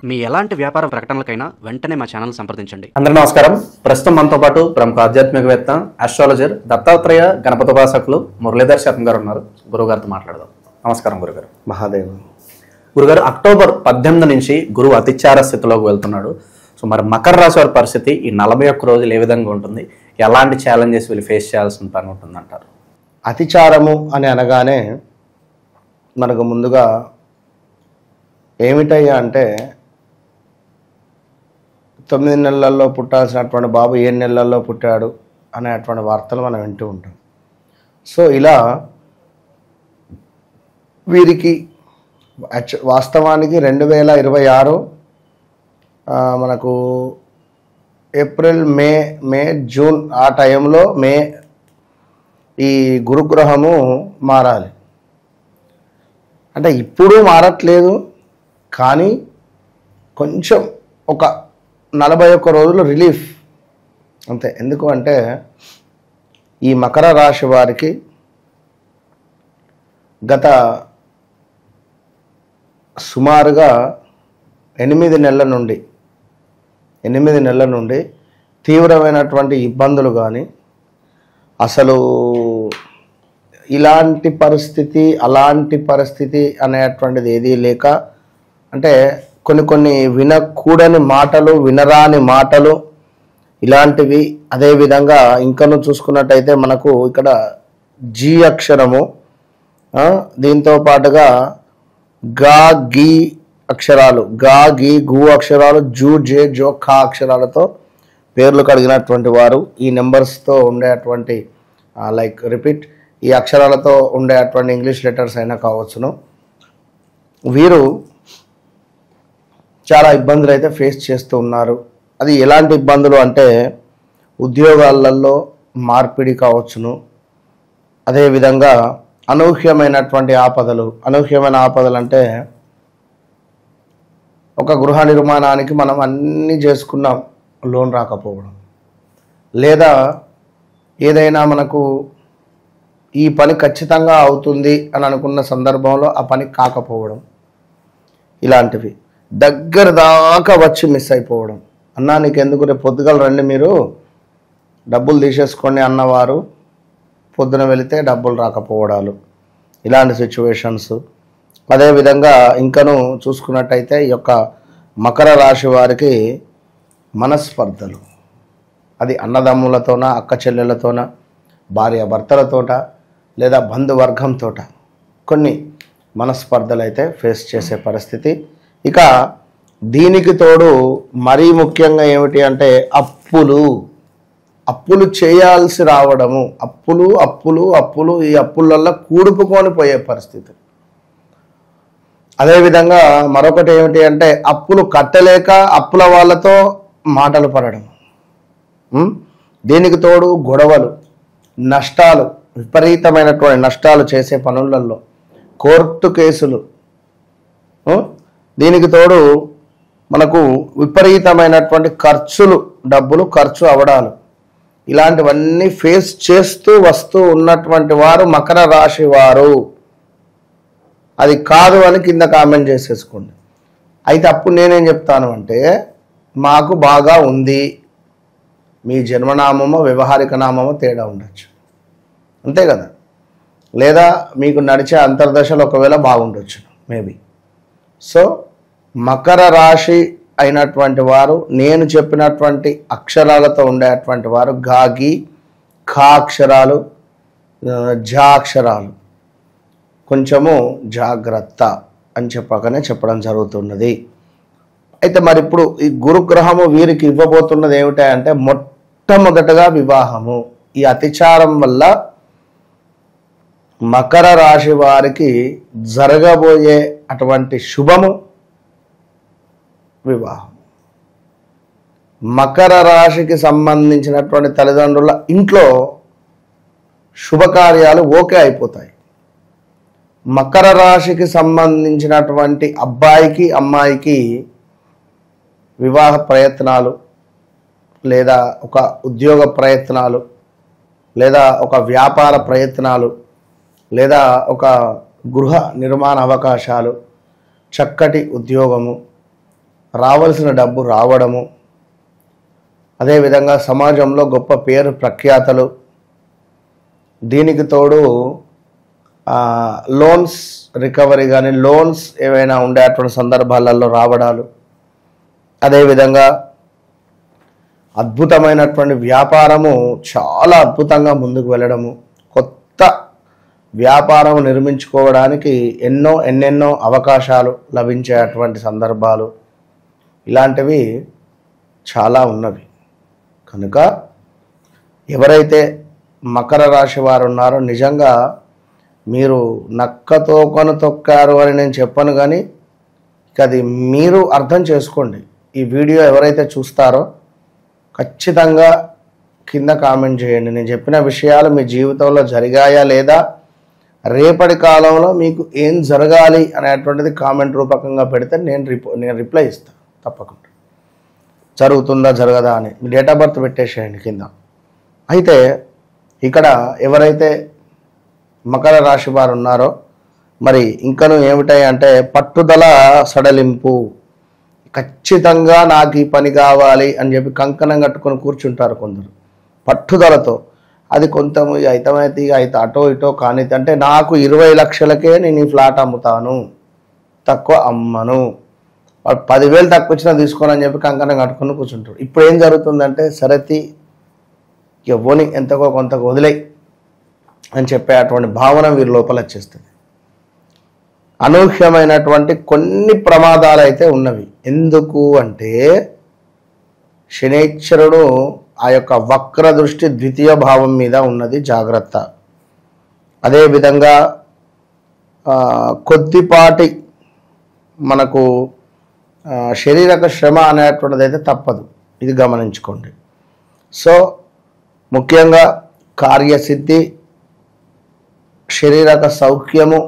మీ ఎలాంటి వ్యాపార ప్రకటనలకైనా వెంటనే మా ఛానల్ సంప్రదించండి. అందరికీ నమస్కారం. ప్రస్తుతం మనతో పాటు ప్రముఖ ఆధ్యాత్మికవేత్త, ఆస్ట్రాలజర్, దత్తాత్రేయ గణపతి ఉపాసకులు మురళీధర్ శర్మ గారు ఉన్నారు. గురుగారితో మాట్లాడదాం. నమస్కారం గురుగారు. మహాదేవ్. గురుగారు, అక్టోబర్ 18 నుంచి గురువు అతిచార స్థితిలోకి వెళ్తున్నాడు. సో మరి మకర రాశి వారి పరిస్థితి ఈ 41 రోజులు ఏ విధంగా ఉంటుంది? ఎలాంటి ఛాలెంజెస్ వీళ్ళు ఫేస్ చేయాల్సిన పని ఉంటుందంటారు? అతిచారము అని అనగానే మనకు ముందుగా ఏమిటయ్యా అంటే 9 నెలల్లో పుట్టాల్సినటువంటి బాబు 7 నెలల్లో పుట్టాడు అనేటువంటి వార్తలు మనం వింటూ ఉంటాం. సో ఇలా వీరికి వాస్తవానికి 2026 మనకు ఏప్రిల్ మే జూన్ ఆ టైంలో ఈ గురుగ్రహము మారాలి. అంటే ఇప్పుడు మారట్లేదు, కానీ కొంచెం ఒక 41 రోజులు రిలీఫ్ అంతే. ఎందుకు అంటే ఈ మకర రాశి వారికి గత సుమారుగా 8 నెలల నుండి తీవ్రమైనటువంటి ఇబ్బందులు కానీ, అసలు ఇలాంటి పరిస్థితి అలాంటి పరిస్థితి అనేటువంటిది ఏదీ లేక, అంటే కొన్ని వినకూడని మాటలు, వినరాని మాటలు ఇలాంటివి. అదేవిధంగా ఇంకను చూసుకున్నట్టయితే మనకు ఇక్కడ జీ అక్షరము, దీంతో పాటుగా గా గీ అక్షరాలు, గా గీ గు అక్షరాలు, జూ జే జో ఖా అక్షరాలతో పేర్లు కలిగినటువంటి వారు, ఈ నెంబర్స్తో ఉండేటువంటి లైక్ రిపీట్ ఈ అక్షరాలతో ఉండేటువంటి ఇంగ్లీష్ లెటర్స్ అయినా కావచ్చును, వీరు చాలా ఇబ్బందులు అయితే ఫేస్ చేస్తూ ఉన్నారు. అది ఎలాంటి ఇబ్బందులు అంటే ఉద్యోగాలలో మార్పిడి కావచ్చును, అదేవిధంగా అనూహ్యమైనటువంటి ఆపదలు. అనూహ్యమైన ఆపదలు అంటే ఒక గృహ నిర్మాణానికి మనం అన్నీ చేసుకున్నాం, లోన్ రాకపోవడం, లేదా ఏదైనా మనకు ఈ పని ఖచ్చితంగా అవుతుంది అని అనుకున్న సందర్భంలో ఆ పని కాకపోవడం, ఇలాంటివి దగ్గర దాకా వచ్చి మిస్ అయిపోవడం. అన్నా నీకు ఎందుకు, రేపు పొద్దుగల రండి మీరు డబ్బులు తీసేసుకోండి అన్నవారు పొద్దున వెళితే డబ్బులు రాకపోవడాలు, ఇలాంటి సిచ్యువేషన్స్. అదేవిధంగా ఇంకను చూసుకున్నట్టయితే ఈ యొక్క మకర రాశి వారికి మనస్పర్ధలు, అది అన్నదమ్ములతోన, అక్క చెల్లెళ్ళతోన, భార్య భర్తలతోట, లేదా బంధువర్గంతో కొన్ని మనస్పర్ధలు అయితే ఫేస్ చేసే పరిస్థితి. ఇక దీనికి తోడు మరీ ముఖ్యంగా ఏమిటి అంటే అప్పులు చేయాల్సి రావడము. అప్పులు ఈ అప్పులల్లో కూడుపుకొని పోయే పరిస్థితి. అదేవిధంగా మరొకటి ఏమిటి అంటే అప్పులు కట్టలేక అప్పుల వాళ్ళతో మాటలు పడడం. దీనికి తోడు గొడవలు, నష్టాలు, విపరీతమైనటువంటి నష్టాలు చేసే పనులలో, కోర్టు కేసులు. దీనికి తోడు మనకు విపరీతమైనటువంటి ఖర్చులు, డబ్బులు ఖర్చు అవడాలు, ఇలాంటివన్నీ ఫేస్ చేస్తూ వస్తూ ఉన్నటువంటి వారు మకర రాశి వారు. అది కాదు అని కింద కామెంట్ చేసేసుకోండి. అయితే అప్పుడు నేనేం చెప్తాను అంటే, మాకు బాగా ఉంది, మీ జన్మనామమో వ్యవహారిక నామమో తేడా ఉండొచ్చు, అంతే కదా. లేదా మీకు నడిచే అంతర్దశలు ఒకవేళ బాగుండొచ్చు మేబీ. సో మకర రాశి అయినటువంటి వారు, నేను చెప్పినటువంటి అక్షరాలతో ఉండేటువంటి వారు, గాగి ఖా అక్షరాలు, జా అక్షరాలు, కొంచెము జాగ్రత్త అని చెప్పడం జరుగుతున్నది. అయితే మరి ఇప్పుడు ఈ గురుగ్రహము వీరికి ఇవ్వబోతున్నది ఏమిటంటే మొట్టమొదటగా వివాహము. ఈ అతిచారం వల్ల మకర రాశి వారికి జరగబోయే అటువంటి శుభము వివాహం. మకర రాశికి సంబంధించినటువంటి తల్లిదండ్రుల ఇంట్లో శుభకార్యాలు ఓకే అయిపోతాయి. మకర రాశికి సంబంధించినటువంటి అబ్బాయికి అమ్మాయికి వివాహ ప్రయత్నాలు, లేదా ఒక ఉద్యోగ ప్రయత్నాలు, లేదా ఒక వ్యాపార ప్రయత్నాలు, లేదా ఒక గృహ నిర్మాణ అవకాశాలు, చక్కటి ఉద్యోగము, రావాల్సిన డబ్బు రావడము, అదేవిధంగా సమాజంలో గొప్ప పేరు ప్రఖ్యాతలు, దీనికి తోడు లోన్స్ రికవరీ కానీ లోన్స్ ఏవైనా ఉండేటువంటి సందర్భాలలో రావడాలు, అదేవిధంగా అద్భుతమైనటువంటి వ్యాపారము చాలా అద్భుతంగా ముందుకు వెళ్ళడము, కొత్త వ్యాపారం నిర్మించుకోవడానికి ఎన్నెన్నో అవకాశాలు లభించేటువంటి సందర్భాలు ఇలాంటివి చాలా ఉన్నవి. కనుక ఎవరైతే మకర రాశి వారు ఉన్నారో నిజంగా మీరు నక్కతోకను తొక్కారు అని నేను చెప్పను, కానీ అది మీరు అర్థం చేసుకోండి. ఈ వీడియో ఎవరైతే చూస్తారో ఖచ్చితంగా కింద కామెంట్ చేయండి. నేను చెప్పిన విషయాలు మీ జీవితంలో జరిగాయా లేదా, రేపటి కాలంలో మీకు ఏం జరగాలి అనేటువంటిది కామెంట్ రూపకంగా పెడితే నేను రిప్లై ఇస్తాను తప్పకుండా. జరుగుతుందా జరగదా అని మీ డేట్ ఆఫ్ బర్త్ పెట్టేసేయండి కింద. అయితే ఇక్కడ ఎవరైతే మకర రాశి వారు ఉన్నారో మరి ఇంకను ఏమిటాయి అంటే పట్టుదల సడలింపు. ఖచ్చితంగా నాకు ఈ పని కావాలి అని చెప్పి కంకణం కట్టుకొని కూర్చుంటారు కొందరు పట్టుదలతో. అది కొంత అయితే అటో ఇటో కానీ అంటే నాకు 20 లక్షలకే నేను ఈ ఫ్లాట్ అమ్ముతాను, తక్కువ అమ్మను, 10,000 తక్కువ వచ్చినా తీసుకోనని చెప్పి కంకణం కట్టుకొని కూర్చుంటారు. ఇప్పుడు ఏం జరుగుతుందంటే సరతి ఎవ్వని ఎంతకో కొంతకు వదిలేయి అని చెప్పే అటువంటి భావన వీరి లోపల వచ్చేస్తుంది. అనూహ్యమైనటువంటి కొన్ని ప్రమాదాలు అయితే ఉన్నవి. ఎందుకు అంటే శనైశ్వరుడు ఆ యొక్క వక్ర దృష్టి ద్వితీయ భావం మీద ఉన్నది, జాగ్రత్త. అదేవిధంగా కొద్దిపాటి మనకు శారీరక శ్రమ అనేటువంటిది అయితే తప్పదు, ఇది గమనించుకోండి. సో ముఖ్యంగా కార్యసిద్ధి, శారీరక సౌఖ్యము,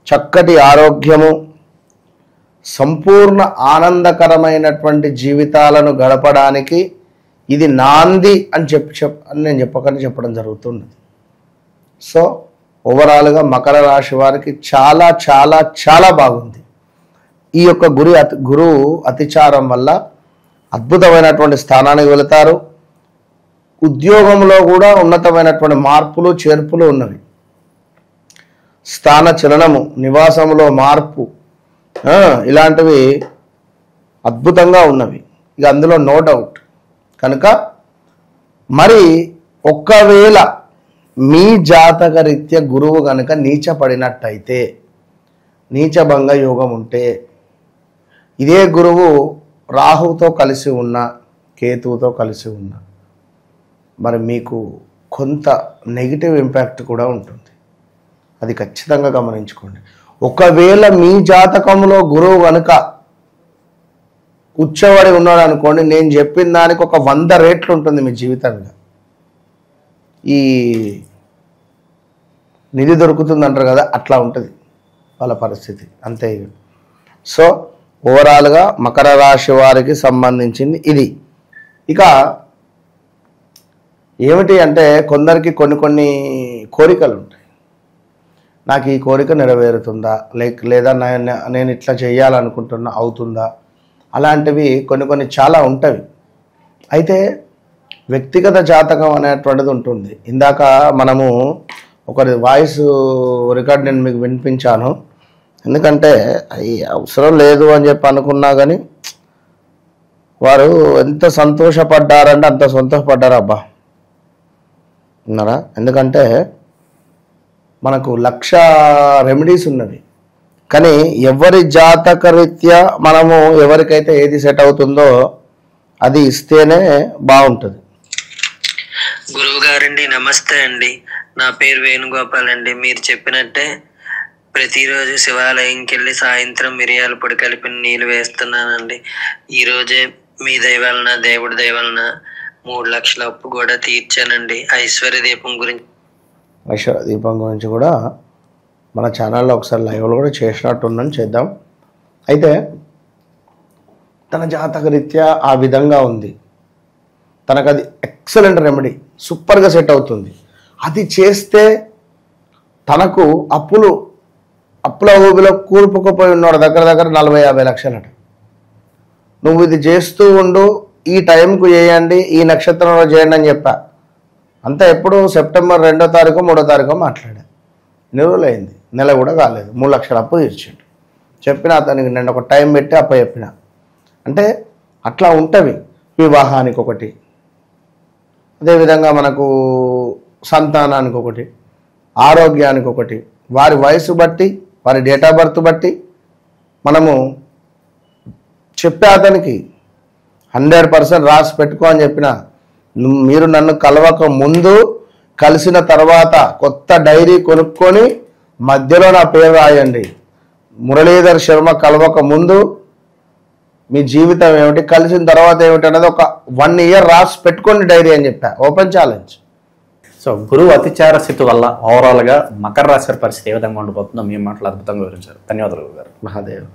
చక్కటి ఆరోగ్యము, సంపూర్ణ ఆనందకరమైనటువంటి జీవితాలను గడపడానికి ఇది నాంది అని నేను చెప్పడం జరుగుతున్నది. సో ఓవరాల్గా మకర రాశి వారికి చాలా చాలా చాలా బాగుంది. ఈ యొక్క గురువు అతిచారం వల్ల అద్భుతమైనటువంటి స్థానానికి వెళతారు. ఉద్యోగంలో కూడా ఉన్నతమైనటువంటి మార్పులు చేర్పులు ఉన్నవి. స్థాన చలనము, నివాసంలో మార్పు, ఇలాంటివి అద్భుతంగా ఉన్నవి. ఇక అందులో నో డౌట్. కనుక మరి ఒకవేళ మీ జాతక రీత్యా గురువు కనుక నీచపడినట్టయితే, నీచభంగ యోగం ఉంటే, ఇదే గురువు రాహుతో కలిసి ఉన్న, కేతువుతో కలిసి ఉన్న, మరి మీకు కొంత నెగిటివ్ ఇంపాక్ట్ కూడా ఉంటుంది. అది ఖచ్చితంగా గమనించుకోండి. ఒకవేళ మీ జాతకంలో గురువు కనుక ఉచ్చబడి ఉన్నాడు అనుకోండి, నేను చెప్పిన దానికి ఒక 100 రెట్లు ఉంటుంది మీ జీవితంలో. ఈ నిధి దొరుకుతుంది అంటారు కదా, అట్లా ఉంటుంది వాళ్ళ పరిస్థితి, అంతే. సో ఓవరాల్గా మకర రాశి వారికి సంబంధించింది ఇది. ఇక ఏమిటి అంటే కొందరికి కొన్ని కోరికలు ఉంటాయి. నాకు ఈ కోరిక నెరవేరుతుందా, లేదా నేను ఇట్లా చేయాలనుకుంటున్నా అవుతుందా, అలాంటివి కొన్ని చాలా ఉంటాయి. అయితే వ్యక్తిగత జాతకం అనేటువంటిది ఉంటుంది. ఇందాక మనము ఒకరి వాయిస్ రికార్డ్ నేను మీకు వినిపించాను, ఎందుకంటే అవి అవసరం లేదు అని చెప్పి అనుకున్నా కానీ వారు ఎంత సంతోషపడ్డారంటే అంత సంతోషపడ్డారు అబ్బా, ఉన్నారా. ఎందుకంటే మనకు 1,00,000 రెమెడీస్ ఉన్నవి, కానీ ఎవరి జాతక రీత్యా మనము ఎవరికైతే ఏది సెట్ అవుతుందో అది ఇస్తేనే బాగుంటుంది. గురువు గారండి నమస్తే అండి, నా పేరు వేణుగోపాల్ అండి. మీరు చెప్పినట్టే ప్రతిరోజు శివాలయంకి వెళ్ళి సాయంత్రం మిరియాల పొడి కలిపిన నీళ్ళు వేస్తున్నానండి. ఈ రోజే మీ దయ వలన, దేవుడి దయ వలన 3 లక్షల అప్పు కూడా తీర్చానండి. ఐశ్వర్య దీపం గురించి కూడా మన ఛానల్లో ఒకసారి లైవ్లో కూడా చేసినట్టుందని చేద్దాం. అయితే తన జాతక రీత్యా ఆ విధంగా ఉంది, తనకు అది ఎక్సలెంట్ రెమెడీ, సూపర్గా సెట్ అవుతుంది. అది చేస్తే తనకు అప్పుల ఊబిలో కూరుకుపోయి ఉన్నాడు, దగ్గర 40-50 లక్షలట. నువ్వు ఇది చేస్తూ ఉండు, ఈ టైంకు చేయండి, ఈ నక్షత్రంలో చేయండి అని చెప్పా. అంతా ఎప్పుడు సెప్టెంబర్ 2వ తారీఖు 3వ తారీఖు మాట్లాడా. నెలలైంది, నెల కూడా కాలేదు, 3 లక్షల అప్పు తీర్చిండు. చెప్పిన అతనికి నేను ఒక టైం పెట్టి అప్ప చెప్పిన. అంటే అట్లా ఉంటవి. వివాహానికి ఒకటి, అదేవిధంగా మనకు సంతానానికి ఒకటి, ఆరోగ్యానికి ఒకటి, వారి వయసు బట్టి, వారి డేట్ ఆఫ్ బర్త్ బట్టి మనము చెప్పే అతనికి 100% రాసి పెట్టుకో అని చెప్పిన. మీరు నన్ను కలవక ముందు, కలిసిన తర్వాత కొత్త డైరీ కొనుక్కొని మధ్యలో నా పేరు రాయండి. మురళీధర్ శర్మ కలవక ముందు మీ జీవితం ఏమిటి, కలిసిన తర్వాత ఏమిటి అనేది ఒక 1 ఇయర్ రాసి పెట్టుకోండి డైరీ అని చెప్పా. Open challenge. సో గురువు అతిచార స్థితి వల్ల ఓవరాల్గా మకర రాశి వారి పరిస్థితి ఏ విధంగా ఉండబోతుందో మీ మాటలు అద్భుతంగా వివరించారు. ధన్యవాదాలు గురుగారు. మహాదేవ్.